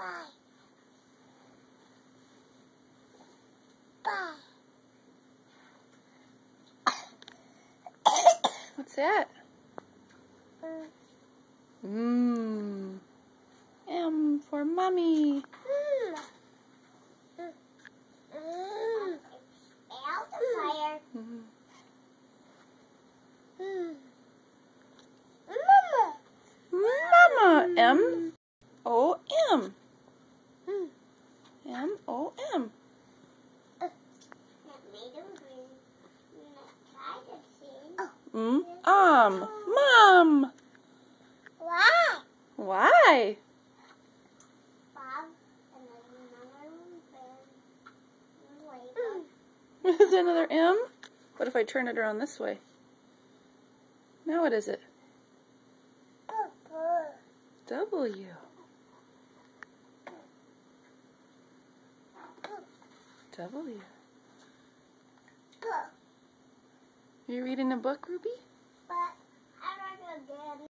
Bye. Bye. What's that? M for mommy. Out the fire. Mama. M-O-M. M-O-M. Mom. Why? Why? Bob, and then Is there another M? What if I turn it around this way? Now what is it? W. W. You reading a book, Ruby? But I'm not gonna get